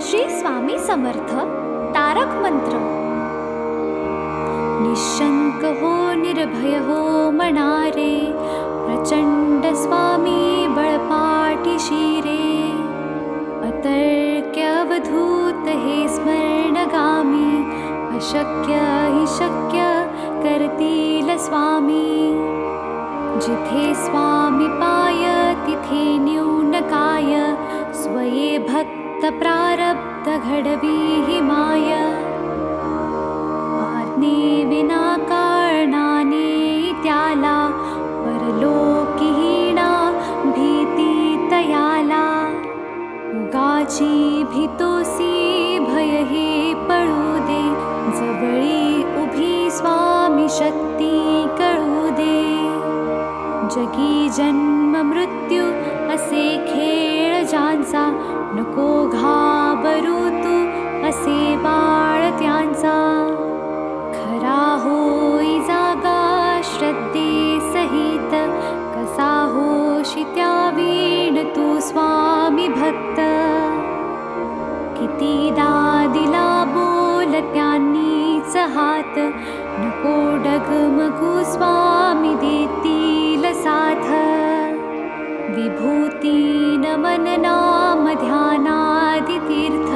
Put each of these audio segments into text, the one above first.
श्री स्वामी समर्थ तारक मंत्र. निशंक हो निर्भय हो मनारे, प्रचंड स्वामी बळपाठी शिरे. अतर्क्य अवधूत हे स्मरणगामी, अशक्य हि शक्य करतील स्वामी. जिथे स्वामी पाय तिथे न्यून काय, स्वये भक्त प्रारब्ध घडवी हि माय. आज्ञे विना कारणाने त्याला, परलोकीहीणा भीती तयाला. उगाची भीतोसी भय हे पळू दे, जवळी उभी स्वामी शक्ती कळू दे. जगी जन्म मृत्यू असे खेळ ज्यांचा, नको घाबरू तू असे बाळ त्यांचा. खरा होई जागा श्रद्धे सहित, कसा होशी त्या वीण तू स्वामी भक्त. कितीदा दिला बोल त्यांनीच हात, नको डगमगू स्वामी देतील साथ. विभूती नमन नाम ध्यानादि तीर्थ,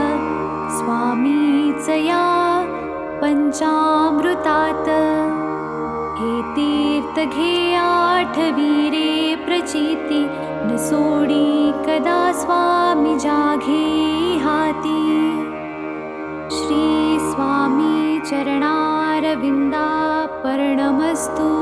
स्वामीच या पंचामृतात. हे तीर्थ घे आठवी रे प्रचिती, न सोडी कदा स्वामी जाघे हाती. श्री स्वामी चरणारविंदा पर्णमस्तु.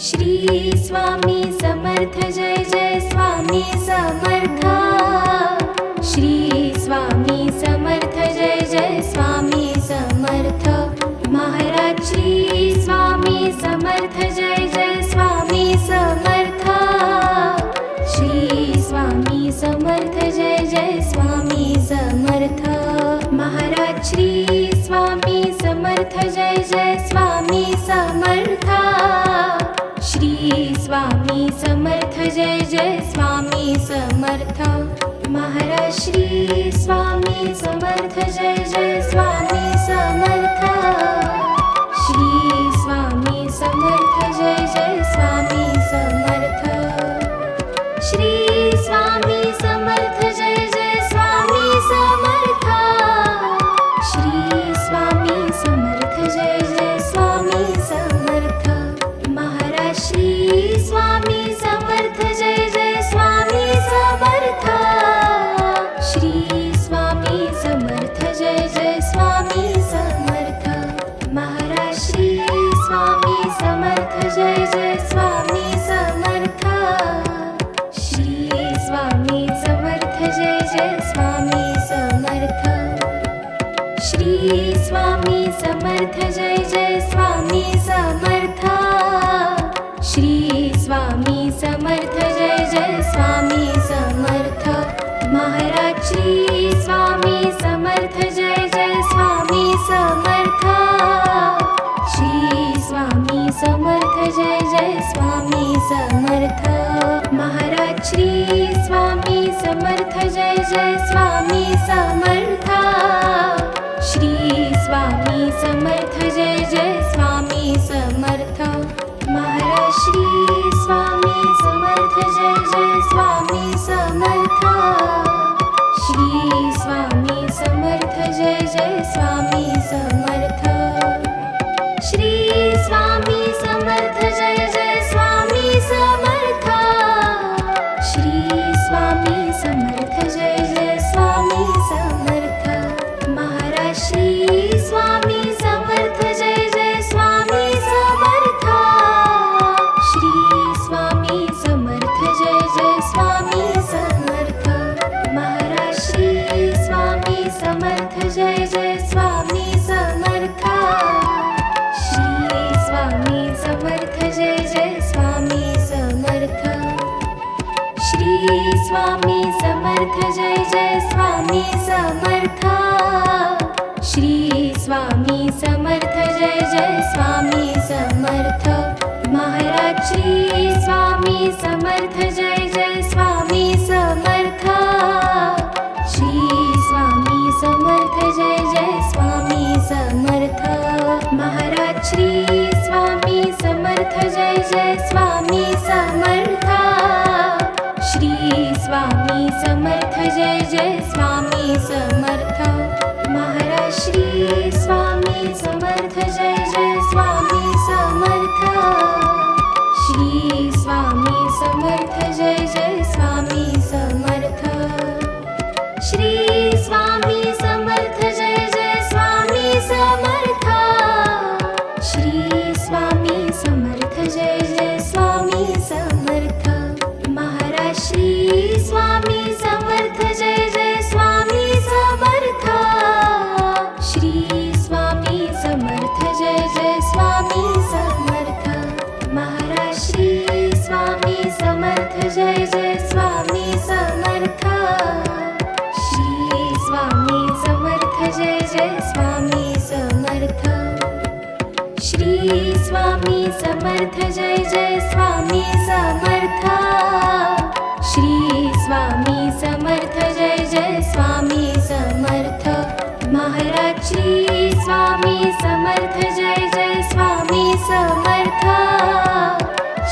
श्री स्वामी समर्थ जय जय स्वामी समर्थ. श्री स्वामी समर्थ जय जय स्वामी समर्थ. महाराज श्री स्वामी समर्थ जय जय स्वामी समर्थ. श्री स्वामी समर्थ जय जय स्वामी समर्थ. महाराज श्री स्वामी समर्थ जय जय स्वामी समर्थ. श्री स्वामी समर्थ जय जय स्वामी समर्थ. महाराज श्री स्वामी समर्थ जय जय स्वामी समर्थ. श्री स्वामी समर्थ जय जय स्वामी समर्थ. श्री स्वामी समर्थ जय जय स्वामी समर्थ. श्री स्वामी समर्थ जय जय स्वामी समर्थ. महाराज श्री स्वामी समर्थ जय जय स्वामी समर्थ. श्री स्वामी समर्थ जय जय स्वामी समर्थ. महाराज श्री स्वामी समर्थ जय जय स्वामी समर्थ. श्री स्वामी समर्थ जय जय स्वामी समर्थ. श्री स्वामी समर्थ जय जय स्वामी समर्थ. श्री स्वामी समर्थ जय जय स्वामी समर्थ. महाराज श्री स्वामी समर्थ जय जय स्वामी समर्थ. श्री स्वामी समर्थ जय जय स्वामी समर्थ. महाराज श्री स्वामी समर्थ जय जय स्वामी समर्थ. श्री स्वामी समर्थ जय जय स्वामी समर्थ. महाराज श्री स्वामी समर्थ जय जय स्वामी समर्थ. श्री स्वामी समर्थ जय जय स्वामी समर्थ. श्री स्वामी समर्थ जय जय स्वामी समर्थ. श्री स्वामी समर्थ जय जय स्वामी समर्थ. महाराज श्री स्वामी समर्थ जय जय स्वामी समर्थ. स्वामी समर्थ जय जय स्वामी समर्थ श्री स्वामी समर्थ जय जय स्वामी समर्थ महाराज श्री स्वामी समर्थ जय जय स्वामी समर्थ श्री स्वामी समर्थ जय जय स्वामी समर्थ महाराज श्री स्वामी समर्थ जय जय स्वामी समर्थ श्री स्वामी समर्थ जय जय स्वामी समर्थ महाराज श्री स्वामी समर्थ जय जय स्वामी समर्थ श्री स्वामी समर्थ जय जय स्वामी समर्थ श्री स्वामी समर्थ जय जय स्वामी समर्थ श्री स्वामी समर्थ जय जय स्वामी समर्थ महाराज श्री स्वामी समर्थ जय जय स्वामी समर्थ श्री स्वामी समर्थ जय जय स्वामी समर्थ महाराज श्री स्वामी समर्थ जय जय स्वामी समर्थ श्री स्वामी समर्थ जय जय स्वामी समर्थ श्री स्वामी समर्थ जय जय स्वामी समर्थ श्री स्वामी समर्थ जय जय स्वामी समर्थ महाराज श्री स्वामी समर्थ जय जय स्वामी समर्थ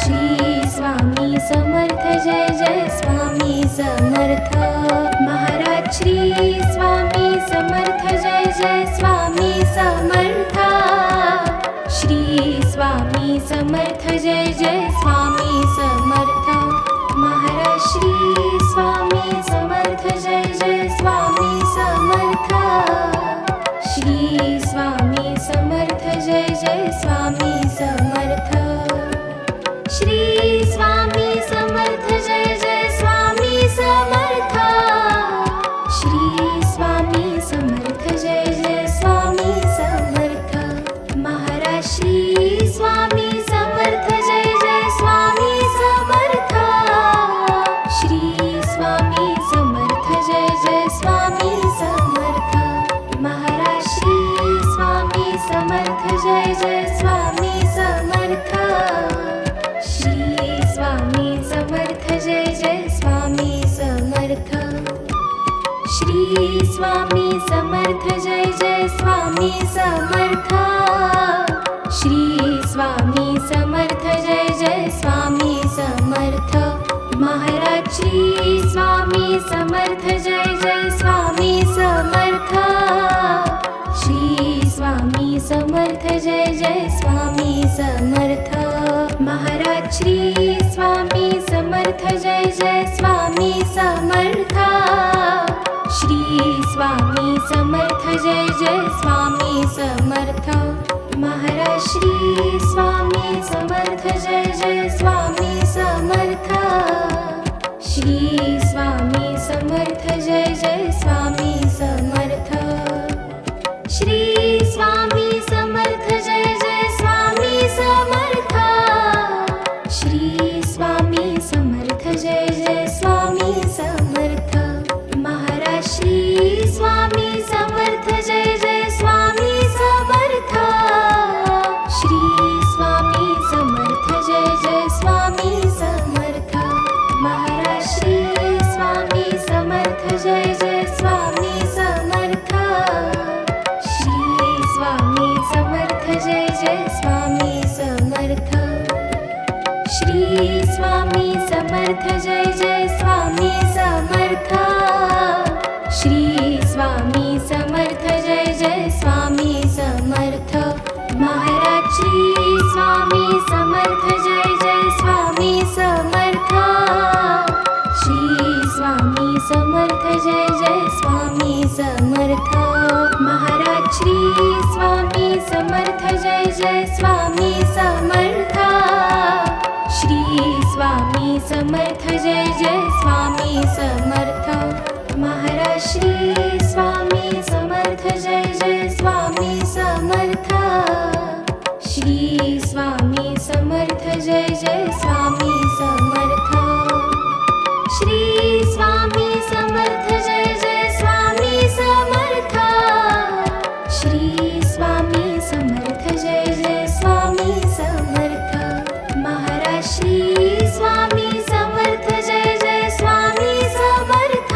श्री स्वामी समर्थ जय जय स्वामी समर्थ महाराज श्री स्वामी समर्थ जय जय स्वामी समर्थ श्री स्वामी समर्थ जय जय स्वामी समर्थ महाराज श्री स्वामी समर्थ जय जय स्वामी समर्थ श्री स्वामी समर्थ जय जय स्वामी समर्थ श्री स्वामी समर्थ जय जय स्वामी समर्थ श्री स्वामी समर्थ जय जय स्वामी समर्थ महाराज श्री स्वामी समर्थ जय जय स्वामी समर्थ श्री स्वामी समर्थ जय जय स्वामी समर्थ महाराज श्री स्वामी समर्थ जय जय स्वामी समर्थ श्री स्वामी समर्थ जय जय स्वामी समर्थ श्री स्वामी समर्थ जय जय स्वामी समर्थ श्री स्वामी समर्थ जय जय स्वामी समर्थ महाराज श्री स्वामी समर्थ जय जय स्वामी समर्थ श्री स्वामी समर्थ जय जय स्वामी समर्थ महाराज श्री स्वामी समर्थ जय जय स्वामी समर्थ श्री स्वामी समर्थ जय जय स्वामी समर्थ महाराज श्री स्वामी समर्थ जय जय स्वामी समर्थ श्री स्वामी समर्थ जय जय स्वामी समर्थ श्री स्वामी समर्थ जय जय स्वामी समर्थ श्री स्वामी समर्थ जय जय स्वामी समर्थ महाराज श्री स्वामी समर्थ जय जय स्वामी समर्थ श्री स्वामी समर्थ जय जय स्वामी समर्थ महाराज श्री स्वामी समर्थ जय जय स्वामी समर्थ श्री स्वामी समर्थ जय जय स्वामी समर्थ श्री स्वामी समर्थ जय जय स्वामी समर्थ श्री स्वामी समर्थ जय जय स्वामी समर्थ महाराज श्री स्वामी समर्थ जय जय स्वामी समर्थ श्री स्वामी समर्थ जय जय स्वामी समर्थ महाराज श्री स्वामी समर्थ जय जय स्वामी समर्थ श्री स्वामी समर्थ जय जय स्वामी समर्थ महाराज श्री स्वामी समर्थ जय जय स्वामी समर्थ श्री स्वामी समर्थ जय जय स्वामी समर्थ श्री स्वामी समर्थ जय जय स्वामी समर्थ श्री स्वामी समर्थ जय जय स्वामी समर्थ महाराज श्री स्वामी समर्थ जय जय स्वामी समर्थ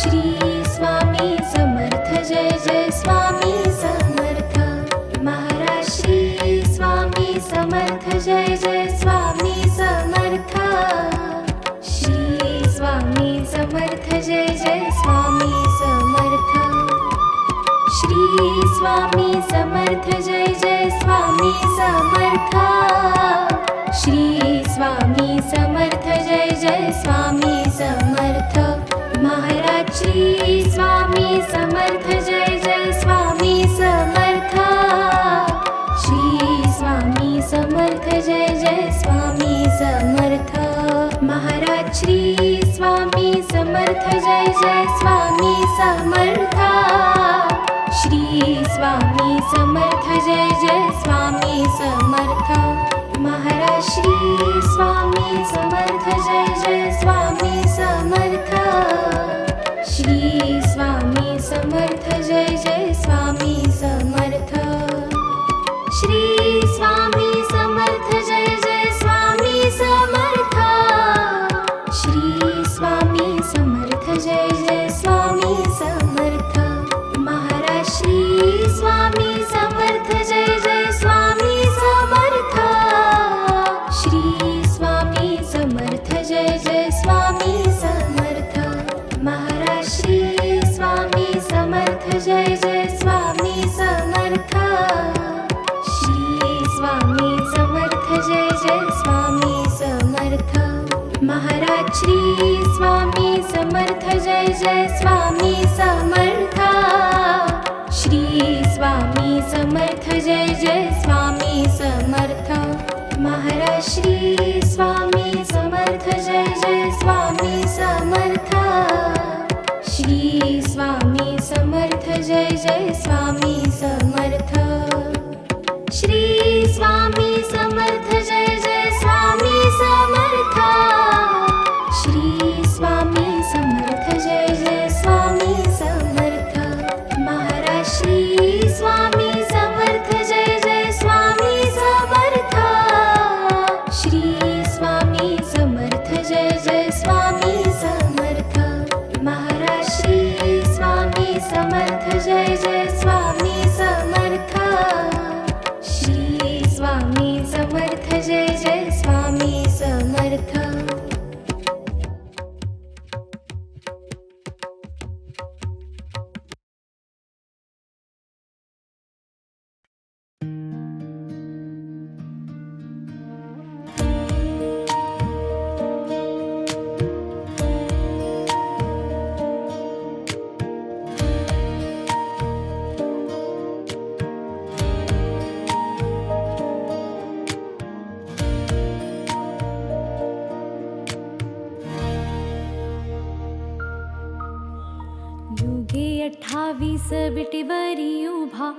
श्री स्वामी समर्थ जय जय स्वामी समर्थ महाराज श्री स्वामी समर्थ जय जय स्वामी समर्थ श्री स्वामी समर्थ जय जय स्वामी समर्थ श्री स्वामी समर्थ जय जय स्वामी समर्थ श्री स्वामी समर्थ जय जय स्वामी समर्थ महाराज श्री स्वामी समर्थ जय जय स्वामी समर्थ श्री स्वामी समर्थ जय जय स्वामी समर्थ महाराज श्री स्वामी समर्थ जय जय स्वामी समर्थ श्री स्वामी समर्थ जय जय स्वामी समर्थ महाराज श्री स्वामी समर्थ जय जय स्वामी समर्थ श्री स्वामी समर्थ जय जय स्वामी समर्थ श्री स्वामी समर्थ जय जय स्वामी समर्थ श्री स्वामी समर्थ जय जय स्वामी समर्थ महाराज श्री स्वामी समर्थ जय जय स्वामी समर्थ श्री स्वामी समर्थ जय जय स्वामी समर्थ महाराज श्री स्वामी समर्थ जय जय स्वामी समर्थ श्री स्वामी समर्थ जय जय स्वामी समर्थ महाराज श्री स्वामी समर्थ जय जय स्वामी समर्थ श्री स्वामी समर्थ जय जय स्वामी समर्थ महाराज श्री स्वामी समर्थ जय जय स्वामी समर्थ श्री स्वामी समर्थ जय जय स्वामी समर्थ श्री स्वामी समर्थ जय जय स्वामी समर्थ श्री स्वामी समर्थ जय जय स्वामी समर्थ महाराज श्री स्वामी समर्थ जय जय स्वामी समर्थ श्री स्वामी समर्थ जय जय स्वामी समर्थ महाराज श्री स्वामी समर्थ जय जय स्वामी समर्थ श्री स्वामी समर्थ जय जय स्वामी समर्थ युगे 28 बिटीवरी उभा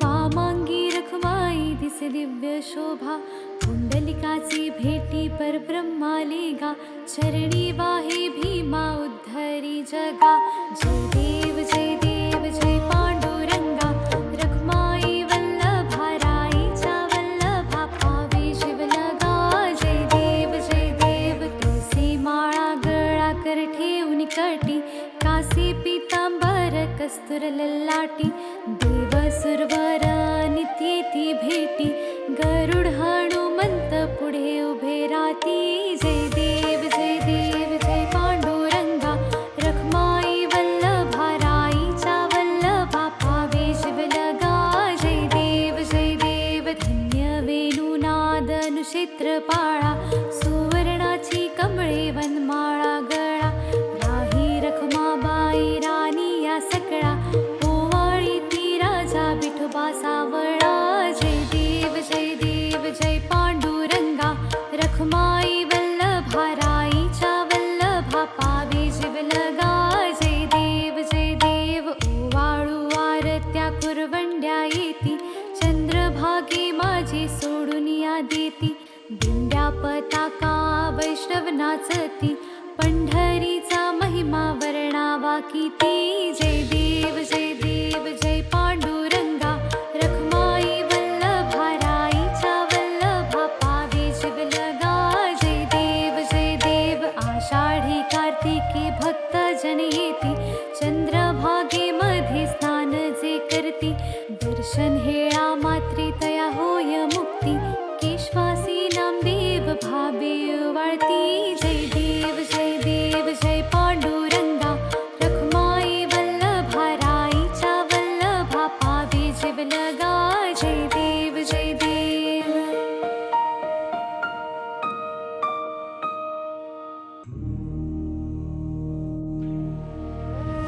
वामांगी रखमाई दिसे दिव्य शोभा कुंडलिकाची भेटी परब्रह्माले गा चरणी वाहे भीमा उद्धरी जगा जय देव जय पांडुरंगा रखमाई वल्लभा राईचा वल्लभा पावे शिवलगा जय देव तुळसी माळा गळा कर ठेवून कटी कासे पीतांबर कस्तुर ललाटी देव सुरवर नित्येती भेटी गरुड हनुमंत पुढे उभे राती जय देव जय पांडुरंगा रखमाई वल्लभा राईचा वल्लभा पावे शिवलगा जय देव धन्य वेणुनाद अनुक्षेत्रपाळा सुवर्णाची कमळे वनमाळा गळा राही रखमाबाई राणी या सकळा ओवाळी ती राजा विठोबा सावळा जय देव जय पांडुरंगा रखमाई वल्लभा राईच्या वल्लभा पावे शिवलगा जय देव ओवाळू आरत्या कुरवंड्या येती चंद्रभागे माझी सोडून या देती दिंड्या पताका वैष्णव नाचती पंढरीचा महिमा वर्णावा किती. जय देव जय देव जय पांडुरंगा, रखमाई वल्लभा राईच्या वल्लभा, पावे जीवलगा. जय देव आषाढी कार्तिकी भक्त जन येती, चंद्रभागेमध्ये स्नान जे करती. दर्शन हेळा मात्रे तया होय मुक्ती, केशवासी नामदेव भावे वाळती. जय देव जय पांडुरंगा, रखमाई वल्लभा राईच्या वल्लभा, पावे जीवलगा. जय देव जय देव.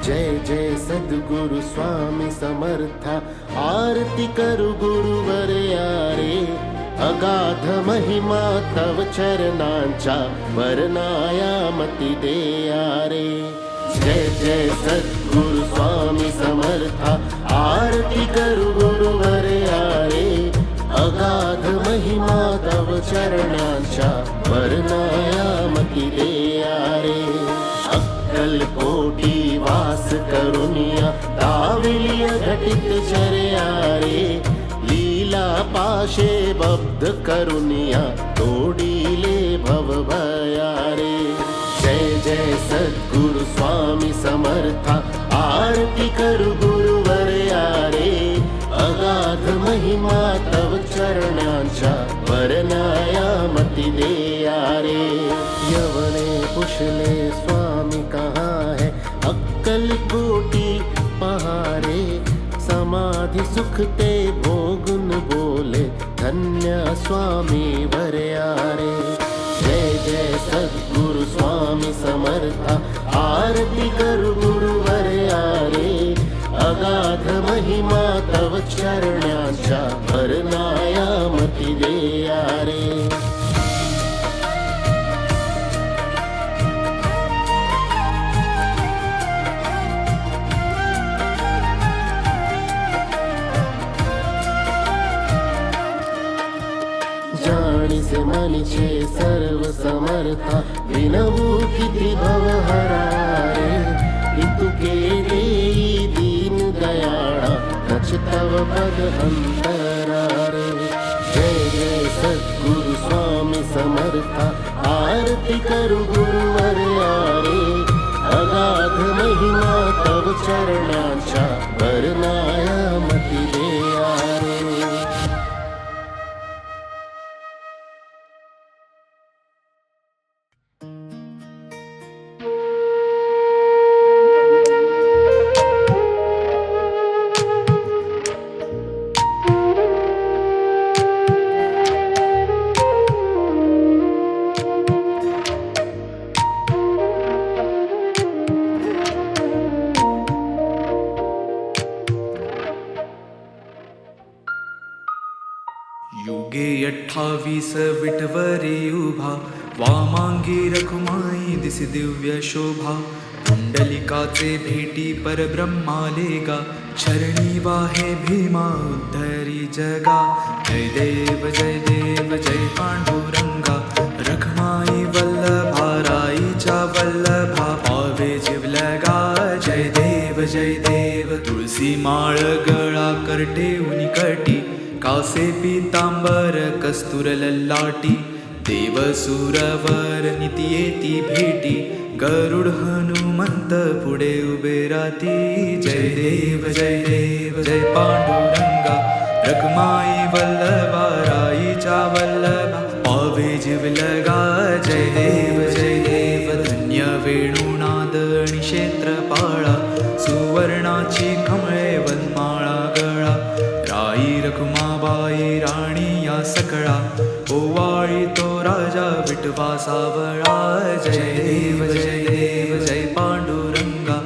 जय जय सद्गुरु स्वामी समर्था, आरती करु गुरुवर यारे. अगाध महिमा तव चरणांच्या, वर्णाया मती देया रे. जय जय सद्गुरु स्वामी समर्था, आरती करु गुरुवर यारे. अगाध महिमा तव चरणांच्या, वर्णाया मती देया रे. अक्कलकोटी वास करुनिया, दाविलिय घटित चर्या रे. लीला पाशे बब्ध करुनिया, तोडीले भव भया रे. जय जय सद्गुरु स्वामी समर्था, आरती करु गुरुवर यारे. अगाध महिमा तव चरणांच्या, वर्णाया मती देया रे. यवने पुछले स्वामी कहाँ है, अक्कल कोटी पहारे. समाधि सुख ते भोगुन बोले, धन्य स्वामी वरयारे. जय जय सद्गुरु स्वामी समर्था, आरती करु गुरुवर यारे. अगाध महिमा तव चरणांच्या, वर्णाया मती देया रे. जाणीसे मनीचे सर्व समर्था, विनवू किती भवहरा रे. इतुके देई दीन दयाळा, नच तव पद अंतरा रे. जय जय सद्गुरु स्वामी समर्था, आरती करु गुरुवर यारे. अगाध महिमा तव चरणांच्या, वर्णाया मती देया रे. युगे 28 विटवरी उभा, वामांगी रखुमाई दिसी दिव्य शोभा. पुंडलिकाचे भेटी परब्रह्मालेगा, शरणी वाहे भीमा उद्धरी जगा. जय देव जय पांडुरंगा, रखमाई वल्लभा राईच्या वल्लभा, पावे जीवलगा. जय देव तुळसी माळ गळा करटे उनिकटी, कासे पीतांबर कस्तूर ललाटी. देव सुरवर निती येती भेटी, गरुड हनुमंत पुढे उभे राती. जय देव जय पांडुरंगा, रखमाई वल्लभा राईच्या वल्लभा, पावे जीवलगा. जय देव धन्य वेणुनाद आणि क्षेत्रपाळा, सुवर्णाची कमळे वनमाळा गळा. राई रखुमाबाई राणी या सकळा, ओवाळी तो राजा विठवा सावळा. जय देव जय पांडुरंगा,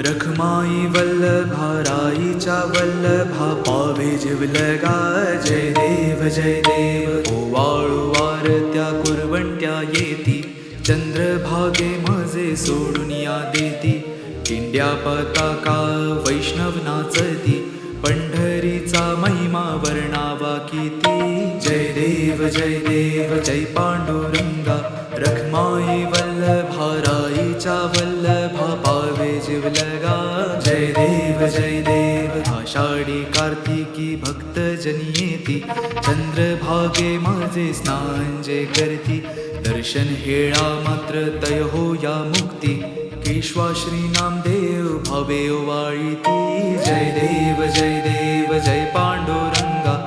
रखमाई वल्लभा राईच्या वल्लभा, पावे जीवलगा. जय देव ओवाळू वारत्या कुरवंट्या येती, चंद्रभागे माझे सोडून या देती. किंड्या पताका वैष्णव नाचती, पंढरीचा महिमा वर्णावा किती. जय देव जय पांडुरंगा, रखमाई वल्लभा राईचा वल्लभा पावे जीवलगा जय देव आषाढी कार्तिकी भक्त जनी येती चंद्रभागे माझे स्नान जे करती दर्शन हेळा मात्र तय होया मुक्ती केशवा श्री नामदेव भावे ओवाळीती जय देव जय पांडुरंगा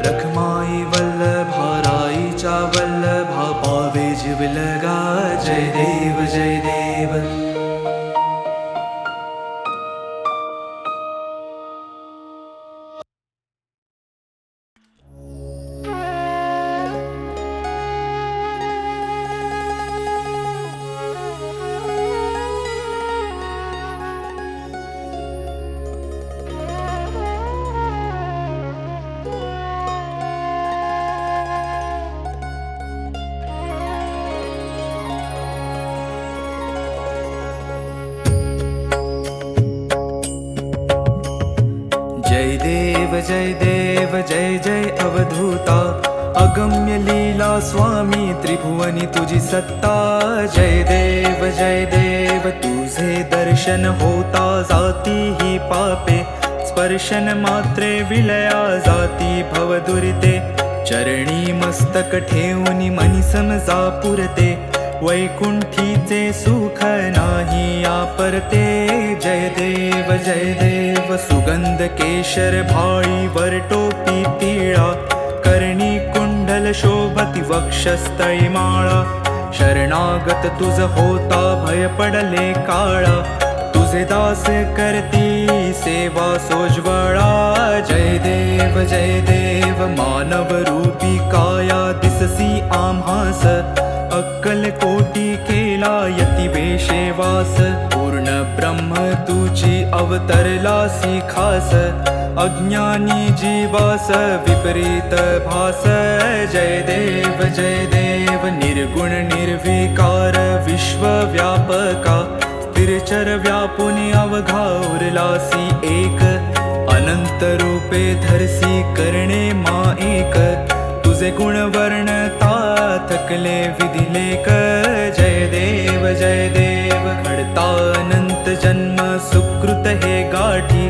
रखमाई वल्लभा राईचा वल्लभा पावे जीवलगा जय देव जय जय अवधूता अगम्य लीला स्वामी त्रिभुवनी तुझी सत्ता जय देव तुझे दर्शन होता जाती ही पापे स्पर्शन मात्रे विलया जाती भवदुरिते चरणी मस्तक ठेवून मनी समजा पुरते वैकुंठीचे सुख नाही आपरते जय देव सुगंध केशर भाळी वर टोपी पिळा कर्णी कुंडल शोभती वक्षस्थळी माळा शरणागत तुझ होता भय पडले काळा तुझे दास करती सेवा सोज्वळा जय देव मानव रूपी काया दिससी आम्हास अक्कल कोटी केला यती वेशेवास पूर्ण ब्रह्म तुझी अवतरलासी खास अज्ञानी जीवास विपरीत भास जय देव निर्गुण निर्विकार विश्वव्यापका स्थिरचर व्यापुनी अवघा उरलासी एक अनंत रूपे धरसी करणे मा एक तुझे गुण वर्णता थकले विधिलेख जय देव घडता अनंत जन्म सुकृत हे गाठी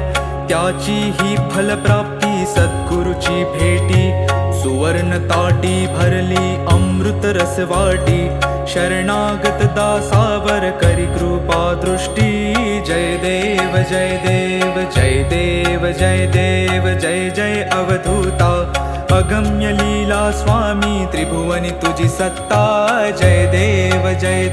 त्याची ही फलप्राप्ती सद्गुरुची भेटी सुवर्ण ताटी भरली अमृत रसवाटी शरणागत दासावर करी कृपा दृष्टी जय देव जय अवधूता अगम्य लीला स्वामी त्रिभुवनी तुझी सत्ता जय देव जय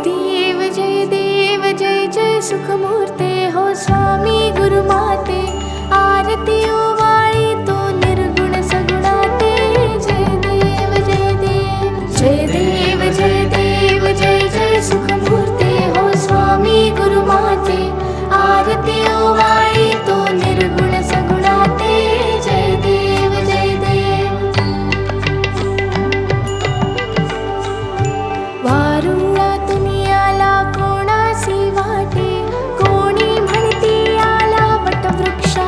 देव जय देव जय जय सुखमूर्ते हो स्वामी गुरुमाते आरती ओवाळी तो निर्गुण सगुणाते जय देव जय जय सुखमूर्ते हो स्वामी गुरुमाते आरती ओवाळी तो निर्गुण सगुणाते जय देव वारुळा दुनियाला कोणासी वाटे कोणी म्हणती आला वटवृक्षा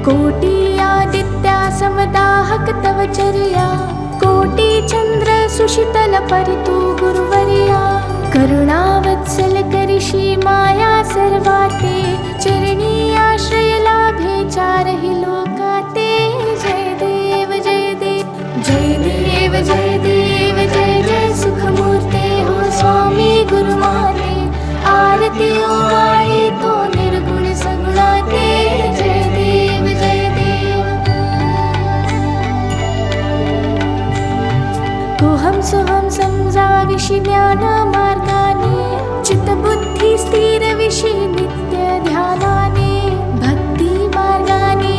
कोटि आदित्या समदाहक तव चर्या, कोटि चंद्र सुशीतल परितु गुरुवर्या। करुणावत्सल करिषी माया सर्वाते, चरणी आश्रय लाभे चारहि लोकाते। जय देव जय देव जय देव जय देव जय जय सुखमूर्ते हो स्वामी गुरुमाते। आरती ओवाळी तो निर्गुण सगुणाते। जय देव जय देव। कोहम सोहम समजाविषि ज्ञान मार्गाने, चित्तबुद्धी स्थिर विषि नित्य ध्यानाने। भक्ती मार्गाने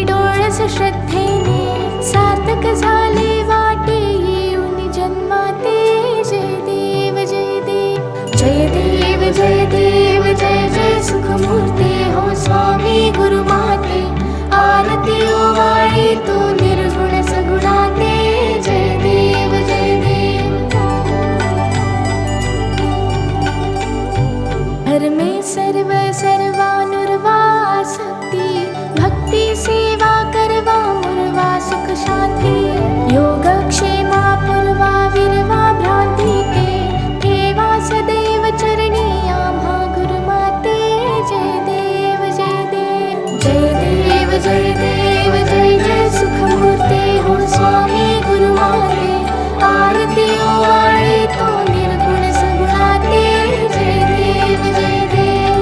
डोळस श्रद्धेने, सार्थक झाले वाटे येऊन जन्माते। जय देव जय देव जय देव जय देव जय जय सुखमूर्ते हो स्वामी गुरुमाते। आरती ओवाळी तो निर्गुण सगुणाते। जय देव जय देव। धर्मे सर्व सर्वानुर्वा शक्ती, भक्ती सेवा करवा मुरवा सुख शांती। योगक्षेमा पूर्वा विरवा भ्रांती ते, ठेवा सदैव चरणी आम्हा गुरुमाते। जय देव जय देव जय देव जय देव जय जय सुखमूर्ते हो स्वामी गुरुमाते। आरती ओवाळी तो निर्गुण सगुणाते। जय देव जय देव।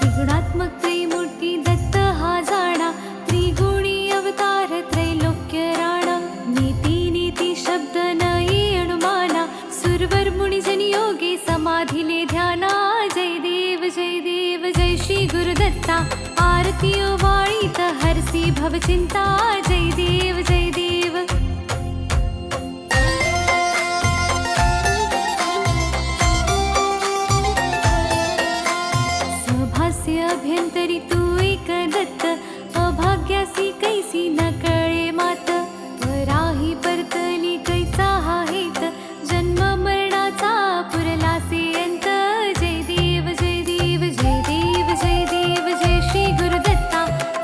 त्रिगुणात्मक त्रैमूर्ती दत्त हा जाणा, त्रिगुणी अवतार त्रैलोक्य राणा। नीती नीती शब्द नये अनुमाना, सुरवर मुनिजन योगे समाधिले ध्याना। जय देव जय देव जय श्री गुरुदत्ता। आरती ओवाळी हरसी भवचिंता। जय देव जय देव। सभास्य अभ्यंतरी तू एक दत्त, अभाग्यासी कैसी न कळे मात। पराही परतली कैचा हा हेत, जन्म मरणाचा पुरलासे अंत। जय देव जय देव जय देव जय देव जय श्री गुरुदत्ता।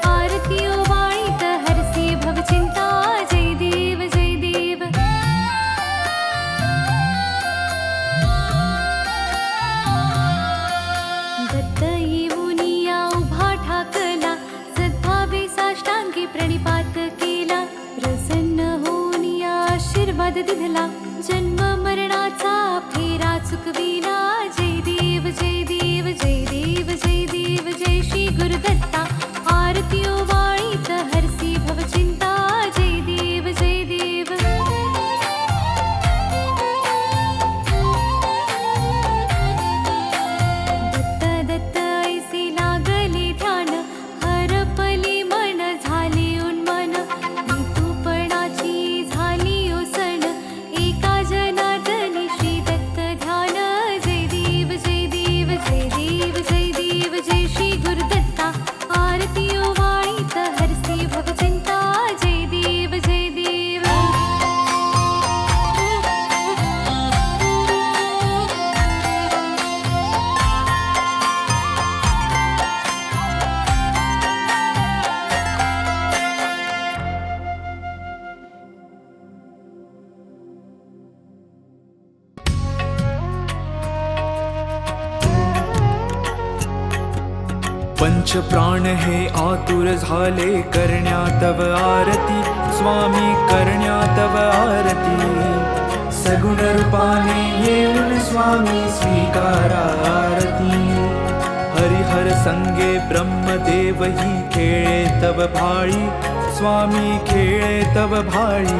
आरती ओवाळी हरसी भवचिंता। जय देव जय देव। दत्त येऊनी या उभा ठाकला, सद्भावे साष्टांगी प्रणिपात केला। प्रसन्न होऊन या आशीर्वाद दिधला, जन्म मरणाचा फेरा चुकविला। जय देव जय देव जय देव जय देव जय श्री गुरुदत्ता। आरती ओवाळी हरसी भवचिंता। जय देव जय देव। दत्त दत्त ऐसे लागले ध्यान, हरपले मन झाले उन्मन। ऋतुपणाची झाली ओसण, एका जनार्दनी श्री दत्त ध्यान। जय देव जय देव जय देव जय देव जय श्री गुरुदत्ता। आरती ओवाळी हरसी भवचिंता। जय देव जय देव। पंच प्राण हे आतुर झाले करण्या तव आरती। स्वामी करण्या तव आरती। सगुण रूपाने येऊन स्वामी स्वीकारा आरती। हरिहर संगे ब्रह्मदेव ही खेळे तव भाळी। स्वामी खेळे तव भाळी।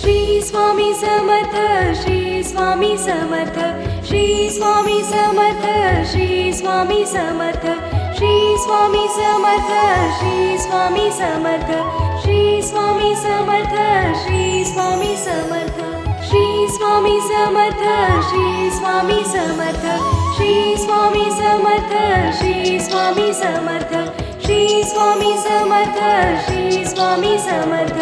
श्री स्वामी समर्थ श्री स्वामी समर्थ श्री स्वामी समर्थ श्री स्वामी समर्थ श्री स्वामी समर्थ श्री स्वामी समर्थ श्री स्वामी समर्थ श्री स्वामी समर्थ श्री स्वामी समर्थ श्री स्वामी समर्थ श्री स्वामी समर्थ श्री स्वामी समर्थ श्री स्वामी समर्थ श्री स्वामी समर्थ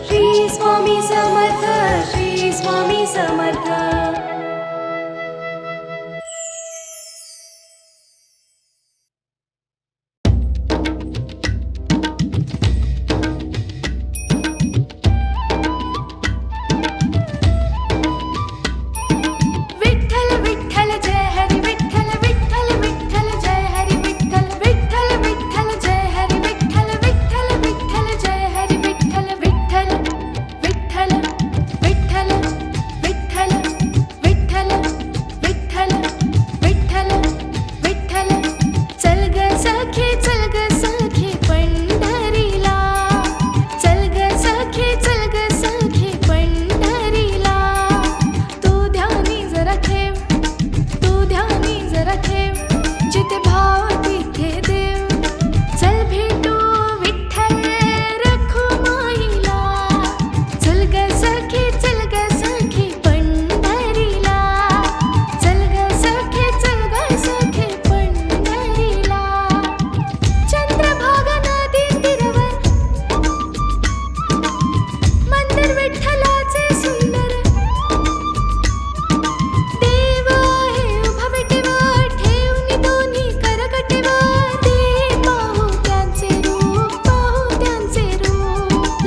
श्री स्वामी समर्थ श्री स्वामी समर्थ विठ्ठल विठ्ठल जय हरी विठ्ठल विठ्ठल विठ्ठल जय हरी विठ्ठल विठ्ठल विठ्ठल जय हरी विठ्ठल विठ्ठल विठ्ठल जय हरी विठ्ठल विठ्ठल विठ्ठल विठ्ठल विठ्ठल विठ्ठल विठ्ठल विठ्ठल विठ्ठल चल ग सखे पंढरीला चल ग सखे पंढरीला तू ध्यानी जरा ठेव जिथे भाव तिथे देव चल भेटू विठ्ठल रखुमाईला चल ग सखे पंढरीला चल ग सखे पंढरीला चंद्रभागा नदी तीरावर मंदिर विठ्ठलाचे सुंदर देव आहे उभा विटेवर ठेवून दोन्ही करकटेवर ते पाहू त्यांचे रूप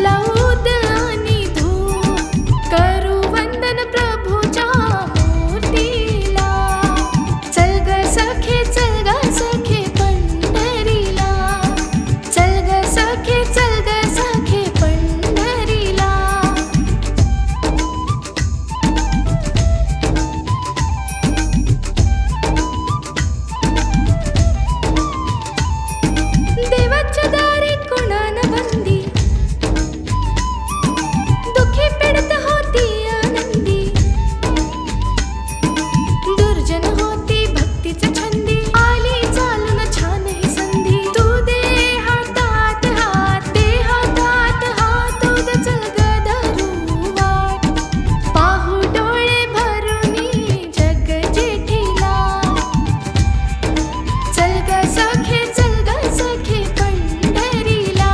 लावूद आणि धूप करू वंदन प्रभूच्या मूर्तीला चल ग सखे पंढरीला चल ग सखे पंढरीला देवाच्या दारी कोणान बंदी दुखी पीडित होती आनंदी दुर्जन होती भक्तीच छंदी आली चालून छान ही संधी तू दे हातात हात उद चल ग धरू वाट पाहू डोळे भरूनी जग जेठीला चल ग सखे पंढरीला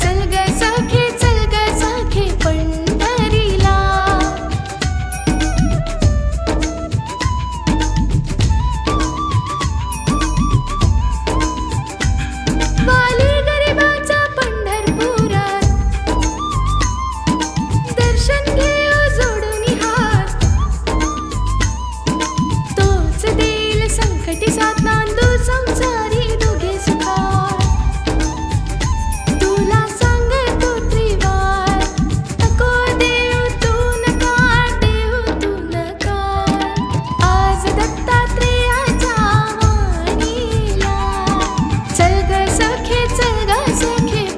चल ग सखे पंढरीला वाली गरिबाचा पंढरपुरात दर्शन घेऊ जोडून हात तोच देईल संकटी साथ नांदू संसारी दोघे सुखात तुला सांगतो त्रिवार नको देऊ तू नकार आज दत्तात्रेयाच्या वाणीला चल ग सखे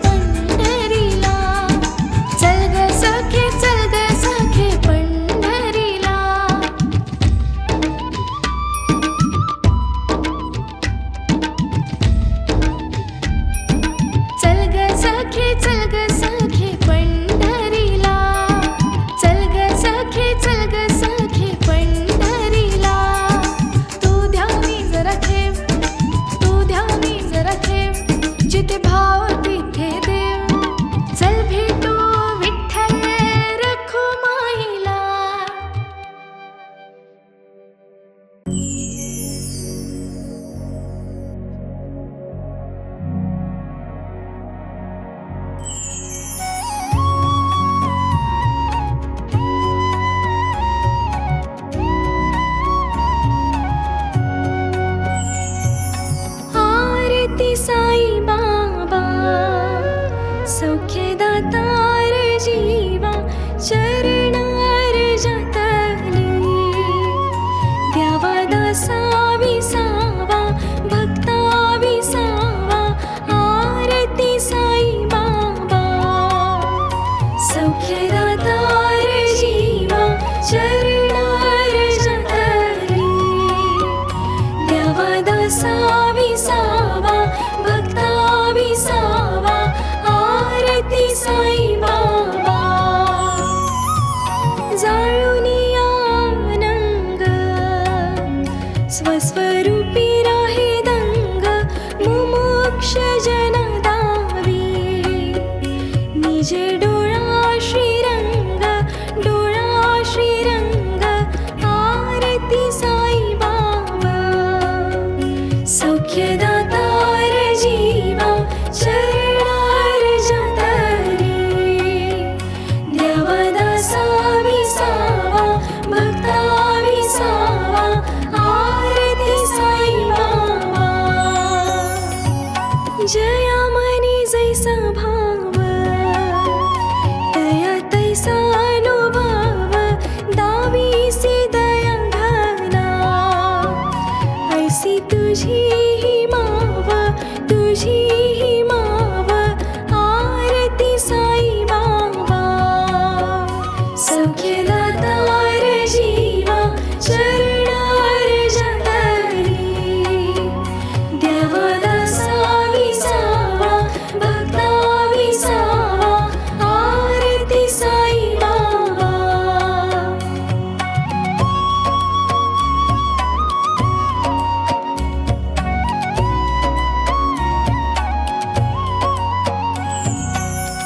पंढरीला चल ग सखे पंढरीला चल ग सखे पंढरीला चल ग सखे पंढरीला तू ध्यानी जरा ठेव जिथे भाव तिथे देव चल भेटू विठ्ठल रखुमाईला आरती साई बाबा सौख्यदातार जीवा चरणार जातली द्यावा दासा विसावा भक्ता विसावा आरती साई बाबा सौख्यदातार या मनी जैसा भाव तया तैसा अनुभव दावीसी दया घना ऐसी तुझी ही माव तुझी ही माव आरती साई बाबा सौख्यदातार जीवा चरणार जगली देवदासा विसावा भक्ता विसावा आरती साई बाबा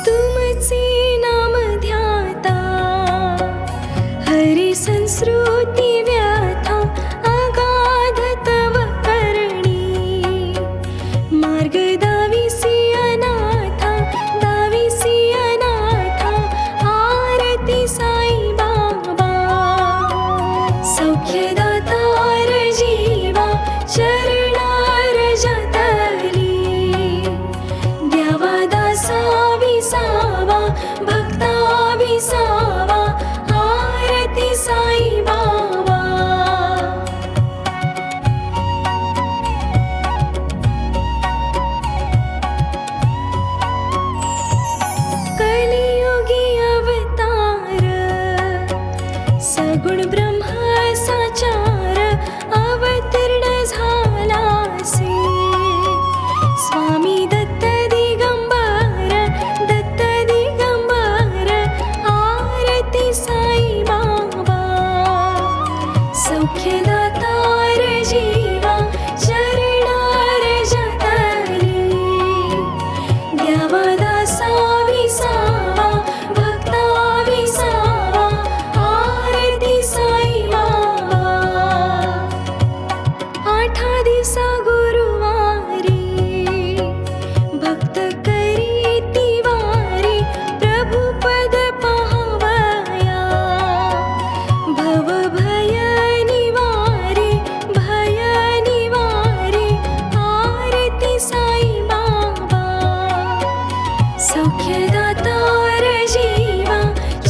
तुमचे नाम ध्याता हरी संस्कृती व्याथा अगाध तव करणी मार्ग दाविसी अनाथा आरती साई बाबा सौख्यदातार जीवा चरणार जतली देवादासा विसावा भक्ता विसावा आरती साई बाबा कलियुगी अवतार सगुण ब्रह्म साचार अवतीर्ण झालासे स्वामी दत्त दिगंबर आरती साई बाबा सौख्यदातार जीवा चरणार जतली देवदासा विसावा भक्ता विसावा आरती साई बाबा आठा दिवसा गुरुवारी भक्त करी तिवारी प्रभु पद पाहवया भव भय निवारी आरती साई बाबा सौख्यदातार जीवा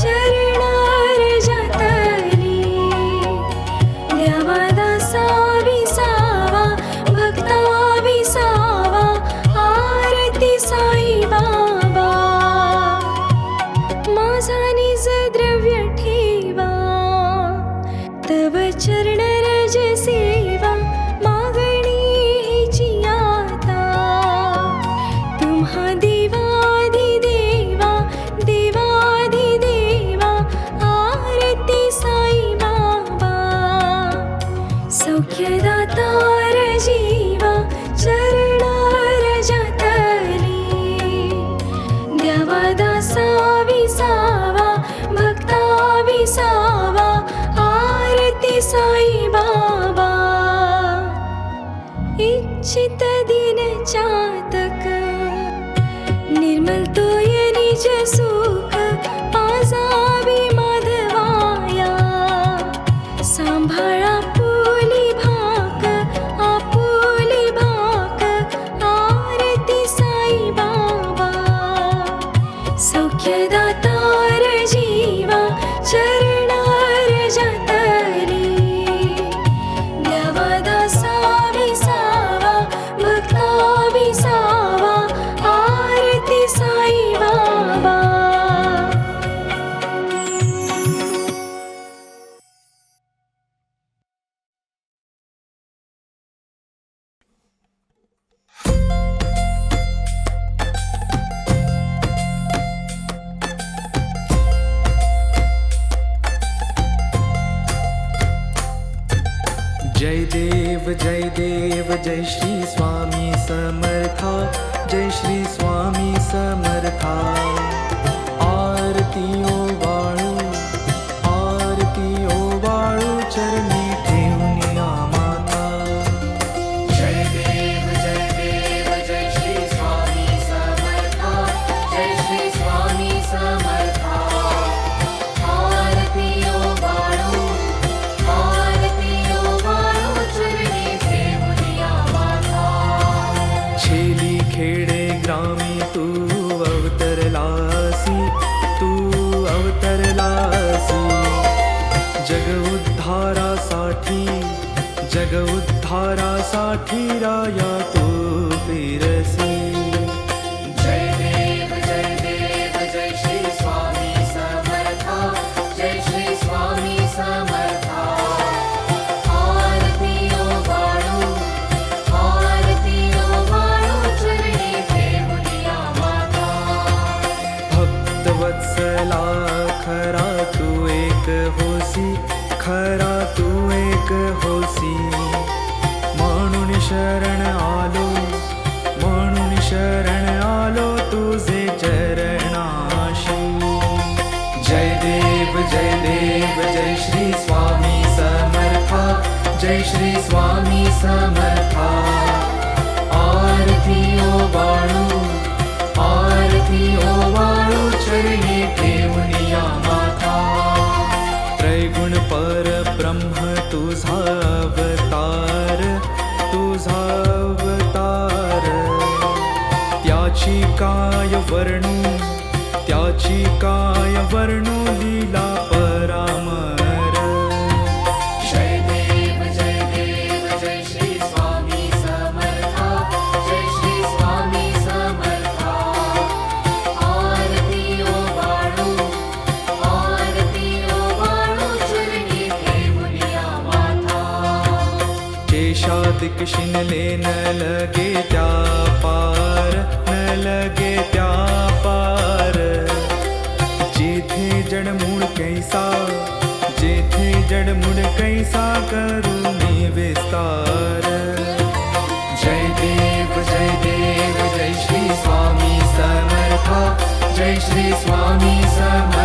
चरणार जतली देवदासा विसावा भक्ता विसावा आरती साई बाबा माझा निज द्रव्य ठेवा तव चरण रज सेवा मागणी हिची आता तुम्हा देवाधिदेवा आरती साई बाबा सौख्यदातार जीवा चरणार जतली देवदासा विसावा भक्ता विसावा आरती साई बाबा इच्छित दिन चातक निर्मल तोय निज सुख पाजावी माधवाया सांभाळा आपुली भाक आरती साई बाबा सौख्यदातार जीवा चरणार जतली देवदासा विसावा भक्ता विसावा आरती साई बाबा जय देव जय श्री स्वामी समर्था जय श्री स्वामी समर्था आरती ओ वाळू चरणी ठेवून या माता जय देव जय श्री स्वामी समर्था जय श्री स्वामी समर्था आरती ओ वाळू चरणी ठेवून या माता छेली खेडे खरा तू एक होसी, म्हणून शरण आलो, म्हणून शरण आलो तुझे चरणाशी. जय देव जय श्री स्वामी समर्था, जय श्री स्वामी समर्था. आरती ओवाळू, आरती ओवाळू चरणी ठेवूनिया माथा. त्रैगुण परब्रह्म तुझा अवतार, तुझा अवतार. त्याची काय वर्णू, त्याची काय वर्णू लीला परामर. जय देव जय श्री स्वामी समर्था, जय श्री स्वामी समर्था. आरती ओवाळू, आरती ओवाळू चरणी ठेवूनिया माथा. केशादिक शिनले न लगे त्या पार, न लगे त्या पार. जेथे जडमूळ कैसा, जेथे जडमूळ कैसा करू मी विस्तार. जय देव जय श्री स्वामी समर्था, जय श्री स्वामी समर्था.